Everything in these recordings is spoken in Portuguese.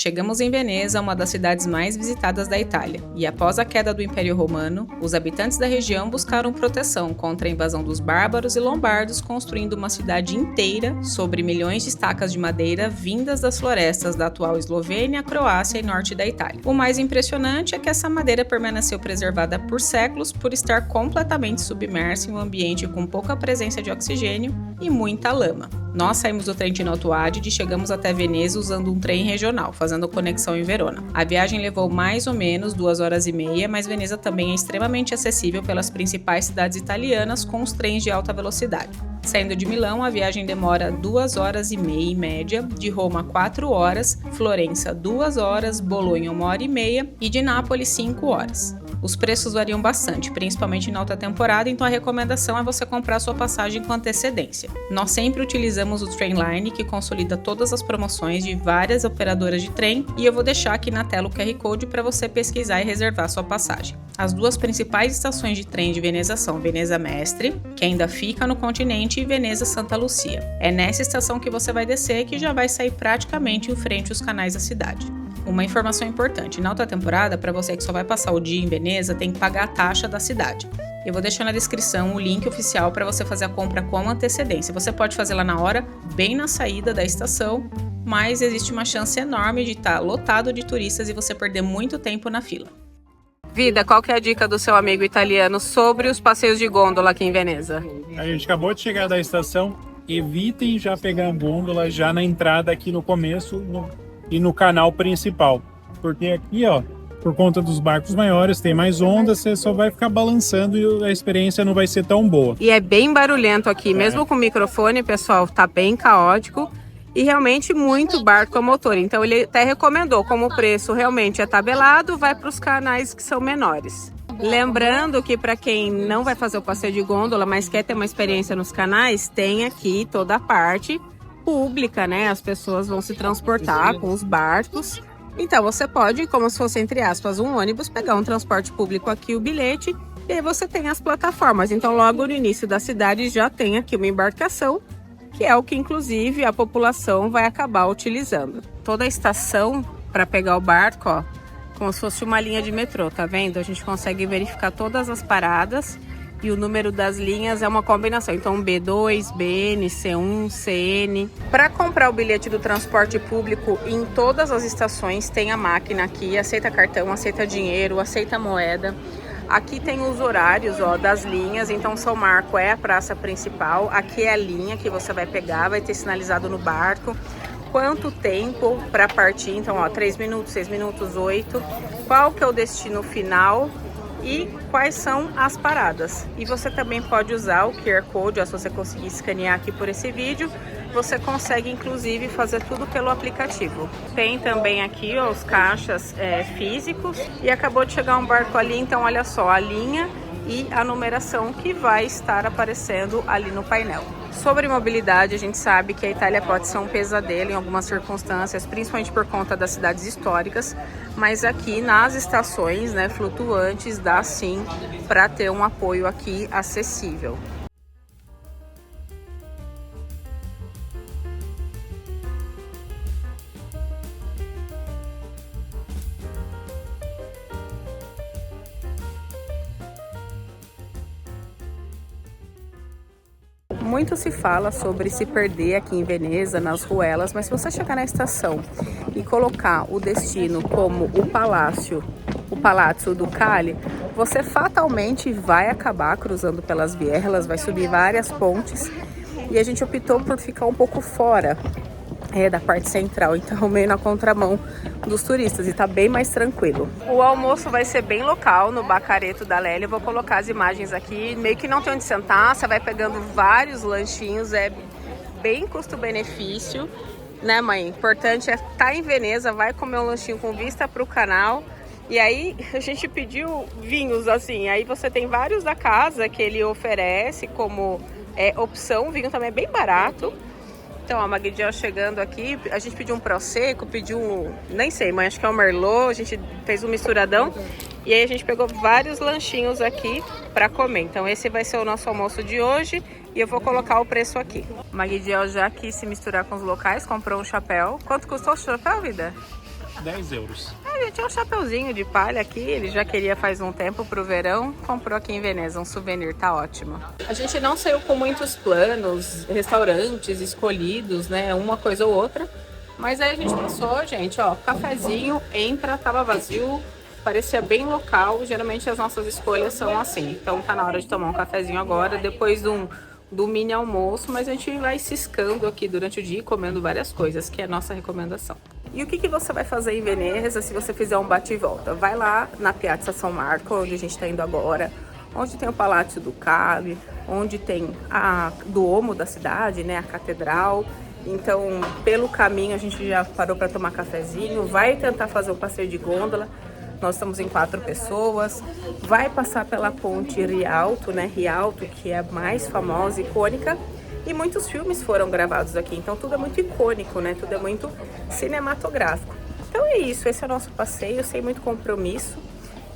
Chegamos em Veneza, uma das cidades mais visitadas da Itália, e após a queda do Império Romano, os habitantes da região buscaram proteção contra a invasão dos bárbaros e lombardos, construindo uma cidade inteira sobre milhões de estacas de madeira vindas das florestas da atual Eslovênia, Croácia e norte da Itália. O mais impressionante é que essa madeira permaneceu preservada por séculos por estar completamente submersa em um ambiente com pouca presença de oxigênio e muita lama. Nós saímos do Trentino Alto Adige e chegamos até Veneza usando um trem regional, fazendo conexão em Verona. A viagem levou mais ou menos 2 horas e meia, mas Veneza também é extremamente acessível pelas principais cidades italianas com os trens de alta velocidade. Saindo de Milão, a viagem demora 2 horas e meia em média, de Roma 4 horas, Florença 2 horas, Bolonha 1 hora e meia e de Nápoles 5 horas. Os preços variam bastante, principalmente na alta temporada, então a recomendação é você comprar sua passagem com antecedência. Nós sempre utilizamos o Trainline, que consolida todas as promoções de várias operadoras de trem, e eu vou deixar aqui na tela o QR Code para você pesquisar e reservar sua passagem. As duas principais estações de trem de Veneza são Veneza Mestre, que ainda fica no continente, e Veneza Santa Lucia. É nessa estação que você vai descer, que já vai sair praticamente em frente aos canais da cidade. Uma informação importante, na alta temporada, para você que só vai passar o dia em Veneza, tem que pagar a taxa da cidade. Eu vou deixar na descrição o link oficial para você fazer a compra com antecedência. Você pode fazer lá na hora, bem na saída da estação, mas existe uma chance enorme de estar lotado de turistas e você perder muito tempo na fila. Vida, qual que é a dica do seu amigo italiano sobre os passeios de gôndola aqui em Veneza? A gente acabou de chegar da estação, evitem já pegar a gôndola já na entrada aqui no começo e no canal principal, porque aqui, ó, por conta dos barcos maiores, tem mais ondas, você só vai ficar balançando e a experiência não vai ser tão boa. E é bem barulhento aqui, mesmo com o microfone, pessoal, tá bem caótico e realmente muito barco a motor. Então ele até recomendou, como o preço realmente é tabelado, vai para os canais que são menores. Lembrando que para quem não vai fazer o passeio de gôndola, mas quer ter uma experiência nos canais, tem aqui toda a parte pública, né? As pessoas vão se transportar com os barcos. Então você pode, como se fosse entre aspas um ônibus, pegar um transporte público aqui, o bilhete, e aí você tem as plataformas. Então logo no início da cidade já tem aqui uma embarcação, que é o que inclusive a população vai acabar utilizando. Toda a estação para pegar o barco, ó, como se fosse uma linha de metrô, tá vendo? A gente consegue verificar todas as paradas. E o número das linhas é uma combinação, então B2, BN, C1, CN. Para comprar o bilhete do transporte público em todas as estações, tem a máquina aqui, aceita cartão, aceita dinheiro, aceita moeda. Aqui tem os horários, ó, das linhas, então São Marco é a praça principal, aqui é a linha que você vai pegar, vai ter sinalizado no barco. Quanto tempo para partir, então ó, 3 minutos, 6 minutos, 8. Qual que é o destino final? E quais são as paradas. E você também pode usar o QR Code, ó, se você conseguir escanear aqui por esse vídeo, você consegue inclusive fazer tudo pelo aplicativo. Tem também aqui, ó, os caixas físicos, e acabou de chegar um barco ali, então olha só a linha e a numeração que vai estar aparecendo ali no painel. Sobre mobilidade, a gente sabe que a Itália pode ser um pesadelo em algumas circunstâncias, principalmente por conta das cidades históricas, mas aqui nas estações, né, flutuantes, dá sim para ter um apoio aqui acessível. Muito se fala sobre se perder aqui em Veneza, nas ruelas, mas se você chegar na estação e colocar o destino como o Palazzo Ducale, você fatalmente vai acabar cruzando pelas vielas, vai subir várias pontes, e a gente optou por ficar um pouco fora da parte central, então meio na contramão dos turistas, e tá bem mais tranquilo. O almoço vai ser bem local, no Bacaretto da Lélia. Eu vou colocar as imagens aqui, meio que não tem onde sentar, você vai pegando vários lanchinhos, é bem custo-benefício, né, mãe? Importante é estar em Veneza, vai comer um lanchinho com vista para o canal. E aí a gente pediu vinhos, assim, aí você tem vários da casa que ele oferece como opção. O vinho também é bem barato. Então, ó, a Magdiel chegando aqui, a gente pediu um Prosecco, pediu um, nem sei, mas acho que é um Merlot, a gente fez um misturadão. E aí a gente pegou vários lanchinhos aqui para comer. Então esse vai ser o nosso almoço de hoje e eu vou colocar o preço aqui. Magdiel já quis se misturar com os locais, comprou um chapéu. Quanto custou o chapéu, vida? 10 euros. Gente, é um chapeuzinho de palha aqui, ele já queria faz um tempo pro verão, comprou aqui em Veneza, um souvenir, tá ótimo. A gente não saiu com muitos planos, restaurantes escolhidos, né, uma coisa ou outra, mas aí a gente pensou, gente, ó, cafezinho, entra, tava vazio, parecia bem local, geralmente as nossas escolhas são assim, então tá na hora de tomar um cafezinho agora, depois do mini almoço, mas a gente vai ciscando aqui durante o dia, comendo várias coisas, que é a nossa recomendação. E o que você vai fazer em Veneza se você fizer um bate e volta? Vai lá na Piazza São Marco, onde a gente está indo agora, onde tem o Palácio Ducale, onde tem a Duomo da cidade, né, a catedral. Então, pelo caminho a gente já parou para tomar cafezinho, vai tentar fazer um passeio de gôndola. Nós estamos em 4 pessoas, vai passar pela ponte Rialto, né, Rialto, que é a mais famosa, icônica. E muitos filmes foram gravados aqui, então tudo é muito icônico, né? Tudo é muito cinematográfico. Então é isso, esse é o nosso passeio, sem muito compromisso.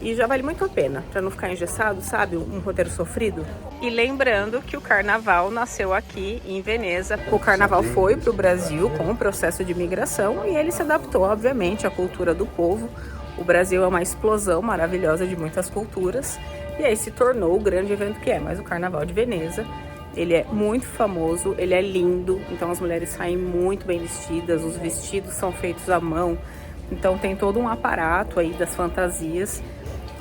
E já vale muito a pena, para não ficar engessado, sabe? Um roteiro sofrido. E lembrando que o carnaval nasceu aqui em Veneza. O carnaval foi para o Brasil com o processo de imigração e ele se adaptou, obviamente, à cultura do povo. O Brasil é uma explosão maravilhosa de muitas culturas. E aí se tornou o grande evento que é. Mas o Carnaval de Veneza, ele é muito famoso, ele é lindo, então as mulheres saem muito bem vestidas, os vestidos são feitos à mão, então tem todo um aparato aí das fantasias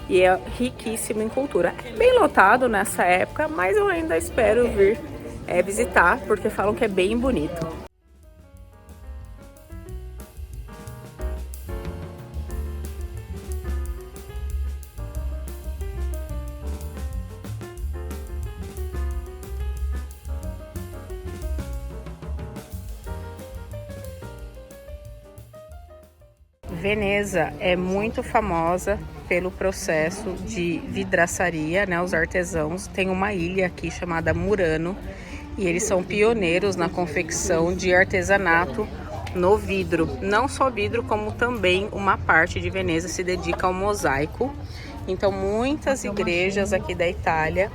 e é riquíssimo em cultura. É bem lotado nessa época, mas eu ainda espero vir visitar, porque falam que é bem bonito. Veneza é muito famosa pelo processo de vidraçaria, né? Os artesãos têm uma ilha aqui chamada Murano e eles são pioneiros na confecção de artesanato no vidro. Não só vidro, como também uma parte de Veneza se dedica ao mosaico. Então muitas igrejas aqui da Itália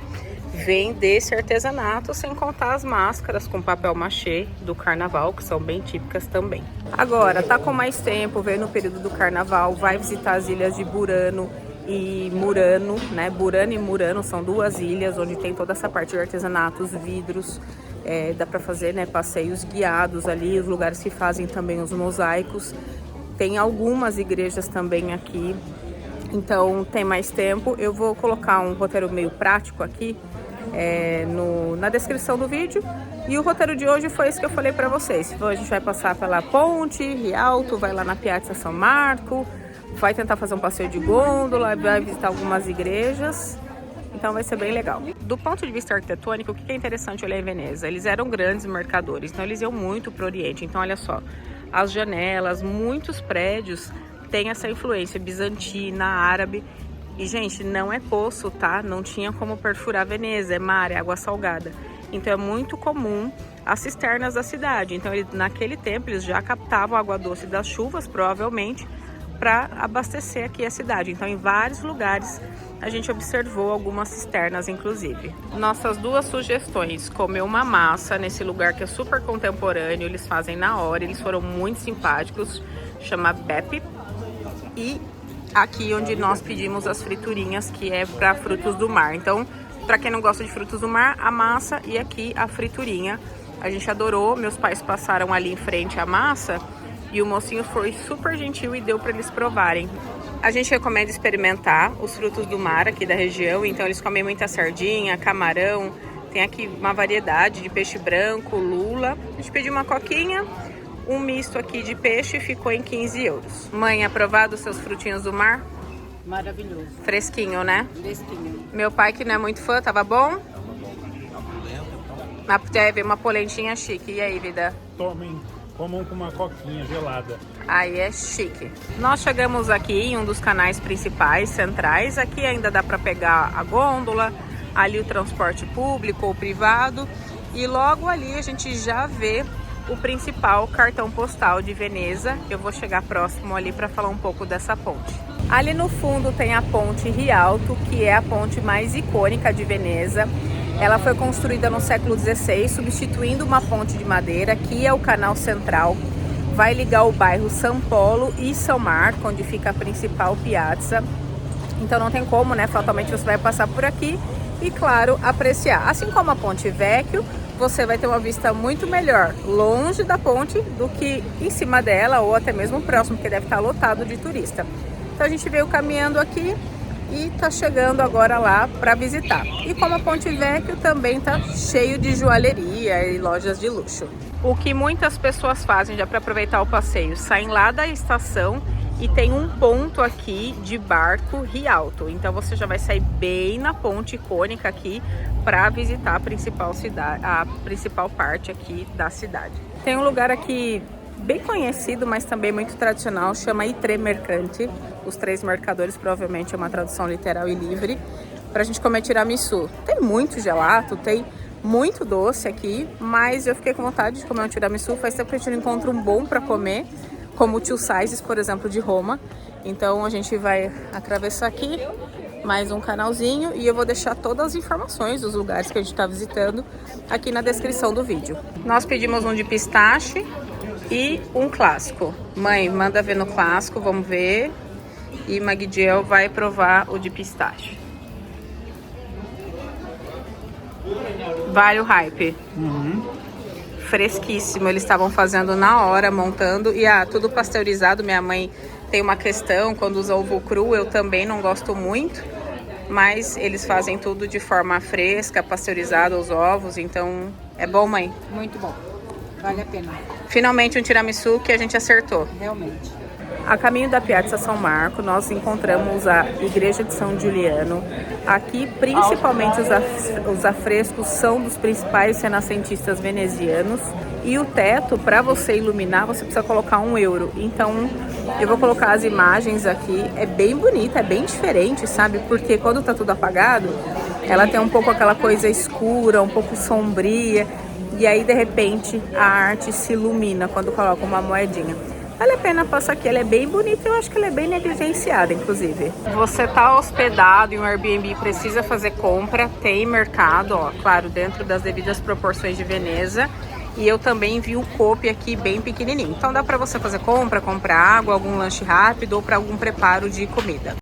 vêm desse artesanato, sem contar as máscaras com papel machê do carnaval, que são bem típicas também. Agora, tá com mais tempo, veio no período do carnaval, vai visitar as ilhas de Burano e Murano, né? Burano e Murano são 2 ilhas onde tem toda essa parte de artesanatos, vidros, dá para fazer, né, passeios guiados ali, os lugares que fazem também os mosaicos. Tem algumas igrejas também aqui, então tem mais tempo. Eu vou colocar um roteiro meio prático aqui, na descrição do vídeo. E o roteiro de hoje foi esse que eu falei para vocês. Então a gente vai passar pela ponte Rialto, vai lá na Piazza São Marco, vai tentar fazer um passeio de gôndola, vai visitar algumas igrejas. Então vai ser bem legal. Do ponto de vista arquitetônico, o que é interessante olhar em Veneza? Eles eram grandes mercadores, então eles iam muito para o Oriente. Então olha só, as janelas, muitos prédios têm essa influência bizantina, árabe. E, gente, não é poço, tá? Não tinha como perfurar Veneza, é mar, é água salgada. Então é muito comum as cisternas da cidade. Então naquele tempo eles já captavam a água doce das chuvas, provavelmente, para abastecer aqui a cidade. Então em vários lugares a gente observou algumas cisternas, inclusive. Nossas 2 sugestões: comer uma massa nesse lugar que é super contemporâneo, eles fazem na hora, eles foram muito simpáticos, chama Beppe. E aqui onde nós pedimos as friturinhas, que é para frutos do mar. Então, para quem não gosta de frutos do mar, a massa e aqui a friturinha. A gente adorou, meus pais passaram ali em frente à massa e o mocinho foi super gentil e deu para eles provarem. A gente recomenda experimentar os frutos do mar aqui da região, então eles comem muita sardinha, camarão, tem aqui uma variedade de peixe branco, lula. A gente pediu uma coquinha, um misto aqui de peixe, ficou em 15 euros. Mãe, aprovado os seus frutinhos do mar? Maravilhoso. Fresquinho, né? Fresquinho. Meu pai, que não é muito fã, tava bom? Teve uma polentinha chique. E aí, vida? Tomem, comam com uma coquinha gelada. Aí é chique. Nós chegamos aqui em um dos canais principais, centrais. Aqui ainda dá para pegar a gôndola, ali o transporte público ou privado. E logo ali a gente já vê o principal cartão postal de Veneza. Eu vou chegar próximo ali para falar um pouco dessa ponte. Ali no fundo tem a ponte Rialto, que é a ponte mais icônica de Veneza. Ela foi construída no século XVI, substituindo uma ponte de madeira, que é o canal central. vai ligar o bairro São Paulo e São Marco, onde fica a principal piazza. Então não tem como, né? Fatalmente você vai passar por aqui e, claro, apreciar. Assim como a Ponte Vecchio, você vai ter uma vista muito melhor longe da ponte do que em cima dela ou até mesmo próximo, porque deve estar lotado de turista. Então a gente veio caminhando aqui e tá chegando agora lá para visitar. E como a Ponte Vecchio também tá cheio de joalheria e lojas de luxo. O que muitas pessoas fazem já para aproveitar o passeio, saem lá da estação e tem um ponto aqui de barco Rialto. Então você já vai sair bem na ponte icônica aqui para visitar a principal cidade, a principal parte aqui da cidade. Tem um lugar aqui bem conhecido, mas também muito tradicional, chama I Tre Mercanti. Os três mercadores, provavelmente é uma tradução literal e livre, pra gente comer tiramisu. Tem muito gelato, tem muito doce aqui, mas eu fiquei com vontade de comer um tiramisu. Faz tempo que a gente não encontra um bom para comer, como o Two Sizes, por exemplo, de Roma. Então a gente vai atravessar aqui mais um canalzinho e eu vou deixar todas as informações dos lugares que a gente está visitando aqui na descrição do vídeo. Nós pedimos um de pistache e um clássico. Mãe, manda ver no clássico, vamos ver. E Magdiel vai provar o de pistache. Vale o hype. Fresquíssimo, eles estavam fazendo na hora, montando. E tudo pasteurizado. Minha mãe tem uma questão, quando usa ovo cru, eu também não gosto muito. Mas eles fazem tudo de forma fresca, pasteurizado os ovos. Então, é bom, mãe? Muito bom. Vale a pena. Finalmente um tiramisu que a gente acertou. Realmente. A caminho da Piazza São Marco, nós encontramos a Igreja de São Giuliano. Aqui, principalmente, os afrescos são dos principais renascentistas venezianos. E o teto, para você iluminar, você precisa colocar €1. Então, eu vou colocar as imagens aqui. É bem bonita, é bem diferente, sabe? Porque quando tá tudo apagado, ela tem um pouco aquela coisa escura, um pouco sombria. E aí, de repente, a arte se ilumina quando coloca uma moedinha. Vale a pena passar aqui, ela é bem bonita, eu acho que ela é bem negligenciada, inclusive. Você tá hospedado em um Airbnb, precisa fazer compra, tem mercado, ó, claro, dentro das devidas proporções de Veneza. E eu também vi o Coop aqui bem pequenininho. Então dá pra você fazer compra, comprar água, algum lanche rápido ou para algum preparo de comida.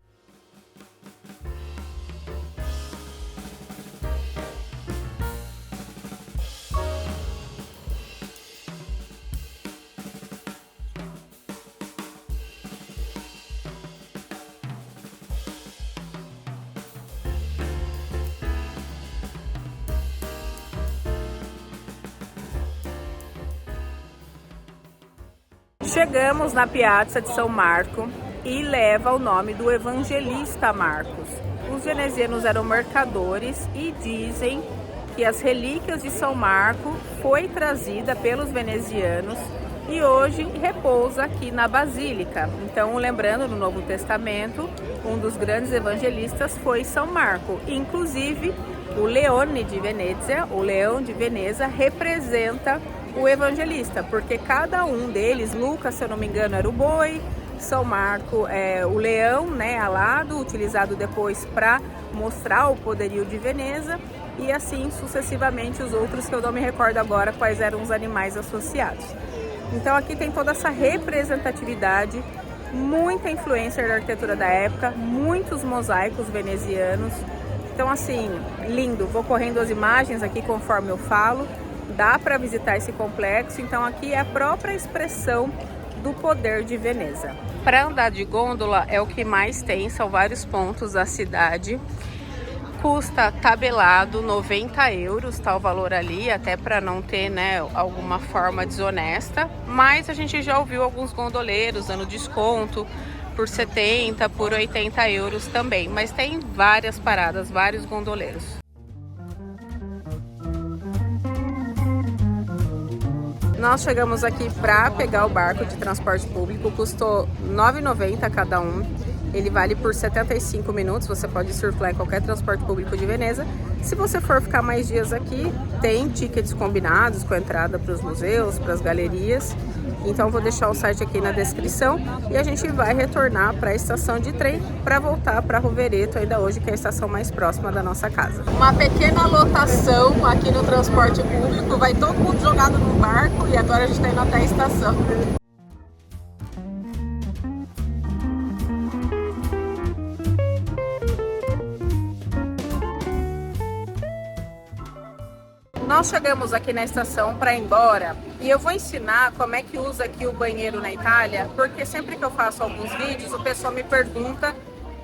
Chegamos na Piazza de São Marco e leva o nome do evangelista Marcos. Os venezianos eram mercadores e dizem que as relíquias de São Marco foi trazida pelos venezianos e hoje repousa aqui na Basílica. Então, lembrando, no Novo Testamento, um dos grandes evangelistas foi São Marco. Inclusive, o Leone de Venezia, o Leão de Veneza, representa o evangelista, porque cada um deles, Lucas, se eu não me engano, era o boi, São Marco é o leão, né, alado, utilizado depois para mostrar o poderio de Veneza, e assim sucessivamente os outros que eu não me recordo agora quais eram os animais associados. Então aqui tem toda essa representatividade, muita influência da arquitetura da época, muitos mosaicos venezianos. Então assim, lindo, vou correndo as imagens aqui conforme eu falo. Dá para visitar esse complexo, então aqui é a própria expressão do poder de Veneza. Para andar de gôndola é o que mais tem, são vários pontos da cidade. Custa tabelado €90, tá o valor ali, até para não ter, né, alguma forma desonesta. Mas a gente já ouviu alguns gondoleiros dando desconto por 70, por €80 também. Mas tem várias paradas, vários gondoleiros. Nós chegamos aqui para pegar o barco de transporte público, custou R$ 9,90 cada um. Ele vale por 75 minutos, você pode circular em qualquer transporte público de Veneza. Se você for ficar mais dias aqui, tem tickets combinados com entrada para os museus, para as galerias. Então vou deixar o site aqui na descrição e a gente vai retornar para a estação de trem para voltar para Rovereto ainda hoje, que é a estação mais próxima da nossa casa. Uma pequena lotação aqui no transporte público, vai todo mundo jogado no barco e agora a gente está indo até a estação. Nós chegamos aqui na estação para ir embora e eu vou ensinar como é que usa aqui o banheiro na Itália, porque sempre que eu faço alguns vídeos o pessoal me pergunta,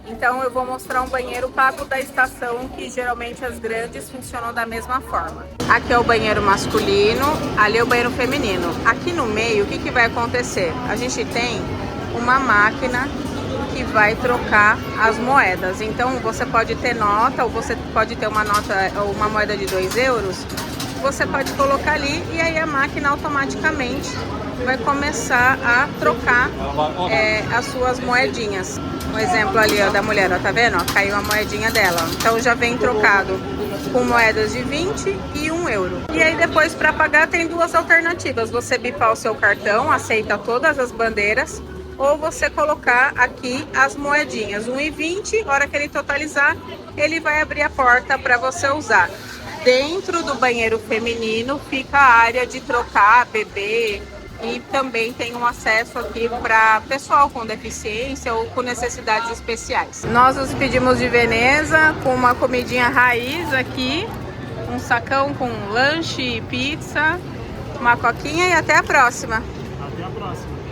então eu vou mostrar um banheiro pago da estação, que geralmente as grandes funcionam da mesma forma. Aqui é o banheiro masculino, ali é o banheiro feminino. Aqui no meio, o que vai acontecer? A gente tem uma máquina que vai trocar as moedas. Então você pode ter nota, ou você pode ter uma nota ou uma moeda de 2 euros, você pode colocar ali e aí a máquina automaticamente vai começar a trocar as suas moedinhas. Um exemplo ali, ó, da mulher, ó, tá vendo? Ó, caiu a moedinha dela. Então já vem trocado com moedas de 20 e 1 euro. E aí depois, para pagar, tem duas alternativas. Você bipar o seu cartão, aceita todas as bandeiras, ou você colocar aqui as moedinhas, 1,20, hora que ele totalizar, ele vai abrir a porta para você usar. Dentro do banheiro feminino fica a área de trocar, beber, e também tem um acesso aqui para pessoal com deficiência ou com necessidades especiais. Nós nos pedimos de Veneza com uma comidinha raiz aqui, um sacão com lanche, pizza, uma coquinha e até a próxima. Até a próxima.